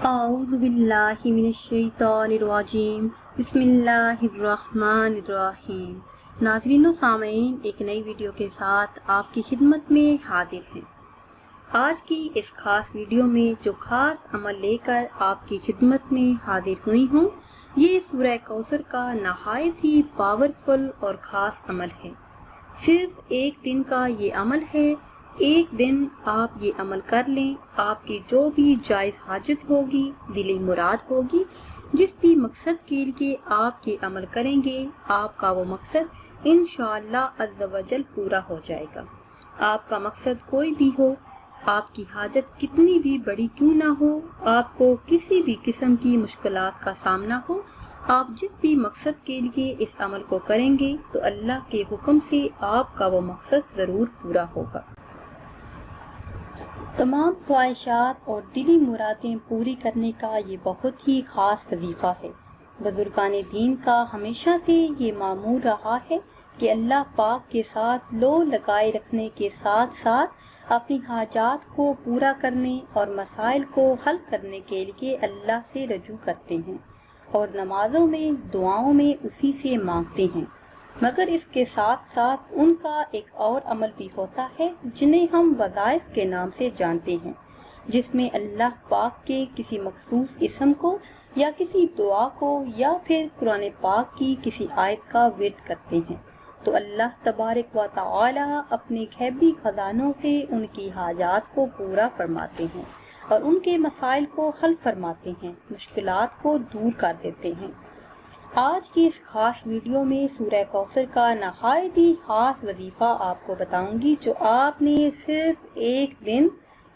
اعوذ باللہ من الشیطان الرجیم بسم اللہ الرحمن الرحیم۔ ناظرین و سامعین، ایک نئی ویڈیو کے ساتھ آپ کی خدمت میں حاضر ہیں۔ آج کی اس خاص ویڈیو میں جو خاص عمل لے کر آپ کی خدمت میں حاضر ہوئی ہوں، یہ سورہ کوثر کا نہایت ہی پاورفل اور خاص عمل ہے۔ صرف ایک دن کا یہ عمل ہے۔ ایک دن آپ یہ عمل کر لیں، آپ کی جو بھی جائز حاجت ہوگی، دلی مراد ہوگی، جس بھی مقصد کے لیے آپ یہ عمل کریں گے، آپ کا وہ مقصد انشاءاللہ عز و جل پورا ہو جائے گا۔ آپ کا مقصد کوئی بھی ہو، آپ کی حاجت کتنی بھی بڑی کیوں نہ ہو، آپ کو کسی بھی قسم کی مشکلات کا سامنا ہو، آپ جس بھی مقصد کے لیے اس عمل کو کریں گے تو اللہ کے حکم سے آپ کا وہ مقصد ضرور پورا ہوگا۔ تمام خواہشات اور دلی مرادیں پوری کرنے کا یہ بہت ہی خاص وظیفہ ہے۔ بزرگان دین کا ہمیشہ سے یہ معمول رہا ہے کہ اللہ پاک کے ساتھ لو لگائے رکھنے کے ساتھ ساتھ اپنی حاجات کو پورا کرنے اور مسائل کو حل کرنے کے لیے اللہ سے رجوع کرتے ہیں اور نمازوں میں دعاؤں میں اسی سے مانگتے ہیں۔ مگر اس کے ساتھ ساتھ ان کا ایک اور عمل بھی ہوتا ہے جنہیں ہم وظائف کے نام سے جانتے ہیں، جس میں اللہ پاک کے کسی مخصوص اسم کو یا کسی دعا کو یا پھر قرآن پاک کی کسی آیت کا ورد کرتے ہیں، تو اللہ تبارک و تعالی اپنے غیبی خزانوں سے ان کی حاجات کو پورا فرماتے ہیں اور ان کے مسائل کو حل فرماتے ہیں، مشکلات کو دور کر دیتے ہیں۔ آج کی اس خاص ویڈیو میں سورہ کوثر کا نہایت ہی خاص وظیفہ آپ کو بتاؤں گی، جو آپ نے صرف ایک دن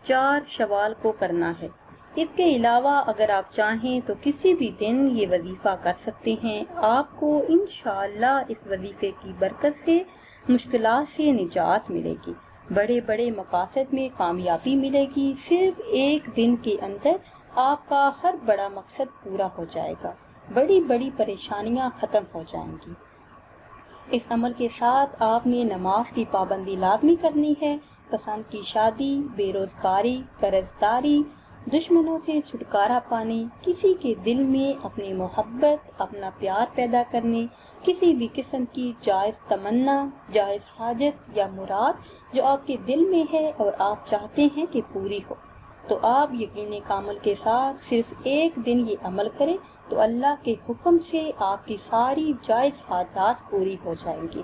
4 شوال کو کرنا ہے۔ اس کے علاوہ اگر آپ چاہیں تو کسی بھی دن یہ وظیفہ کر سکتے ہیں۔ آپ کو انشاءاللہ اس وظیفے کی برکت سے مشکلات سے نجات ملے گی، بڑے بڑے مقاصد میں کامیابی ملے گی۔ صرف ایک دن کے اندر آپ کا ہر بڑا مقصد پورا ہو جائے گا، بڑی بڑی پریشانیاں ختم ہو جائیں گی۔ اس عمل کے ساتھ آپ نے نماز کی پابندی لازمی کرنی ہے، پسند کی شادی، بے روزگاری، قرض داری، دشمنوں سے چھٹکارا پانے، کسی کے دل میں اپنی محبت، اپنا پیار پیدا کرنے، کسی بھی قسم کی جائز تمنا، جائز حاجت یا مراد جو آپ کے دل میں ہے اور آپ چاہتے ہیں کہ پوری ہو، تو آپ یقین کامل کے ساتھ صرف ایک دن یہ عمل کریں تو اللہ کے حکم سے آپ کی ساری جائز حاجات پوری ہو جائیں گی۔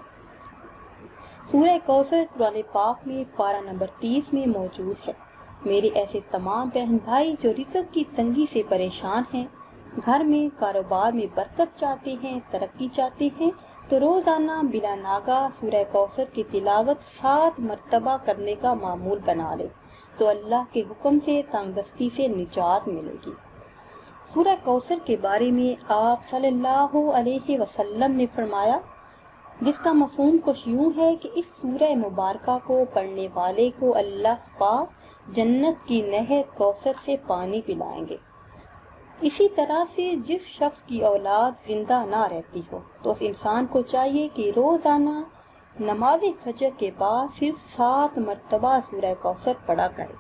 سورہ کوثر قرآن پاک میں پارہ نمبر 30 میں موجود ہے۔ میرے ایسے تمام بہن بھائی جو رزق کی تنگی سے پریشان ہیں، گھر میں کاروبار میں برکت چاہتے ہیں، ترقی چاہتے ہیں، تو روزانہ بلا ناگہ سورہ کوثر کی تلاوت 7 مرتبہ کرنے کا معمول بنا لے تو اللہ کے حکم سے تنگ دستی سے نجات ملے گی۔ سورہ کوثر کے بارے میں آپ صلی اللہ علیہ وسلم نے فرمایا، جس کا مفہوم کچھ یوں ہے کہ اس سورہ مبارکہ کو پڑھنے والے کو اللہ پاک جنت کی نہر کوثر سے پانی پلائیں گے۔ اسی طرح سے جس شخص کی اولاد زندہ نہ رہتی ہو تو اس انسان کو چاہیے کہ روزانہ نماز فجر کے بعد صرف 7 مرتبہ سورہ کوثر پڑھا کرے،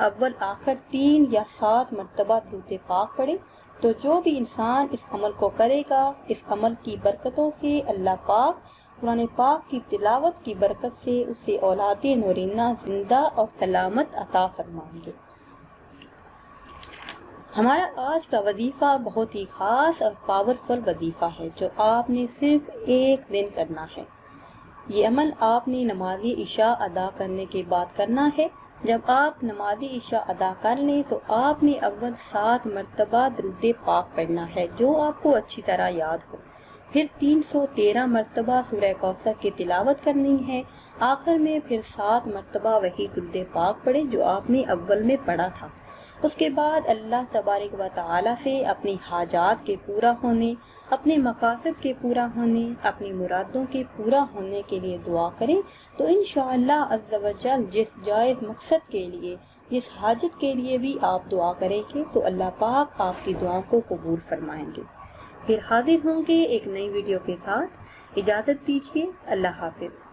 اول آخر 3 یا 7 مرتبہ درود پاک پڑھے، تو جو بھی انسان اس عمل کو کرے گا، اس عمل کی برکتوں سے اللہ پاک قرآن پاک کی تلاوت کی برکت سے اسے اولاد نورینہ زندہ اور سلامت عطا فرمائیں گے۔ ہمارا آج کا وظیفہ بہت ہی خاص اور پاورفل وظیفہ ہے جو آپ نے صرف ایک دن کرنا ہے۔ یہ عمل آپ نے نماز عشاء ادا کرنے کے بعد کرنا ہے۔ جب آپ نماز عشاء ادا کر لیں تو آپ نے اول 7 مرتبہ درود پاک پڑھنا ہے جو آپ کو اچھی طرح یاد ہو، پھر 313 مرتبہ سورہ کوثر کی تلاوت کرنی ہے، آخر میں پھر 7 مرتبہ وہی درود پاک پڑھے جو آپ نے اول میں پڑھا تھا۔ اس کے بعد اللہ تبارک و تعالی سے اپنی حاجات کے پورا ہونے، اپنے مقاصد کے پورا ہونے، اپنی مرادوں کے پورا ہونے کے لیے دعا کریں تو انشاءاللہ عز و جل جس جائز مقصد کے لیے، جس حاجت کے لیے بھی آپ دعا کریں گے تو اللہ پاک آپ کی دعاؤں کو قبول فرمائیں گے۔ پھر حاضر ہوں گے ایک نئی ویڈیو کے ساتھ۔ اجازت دیجیے، اللہ حافظ۔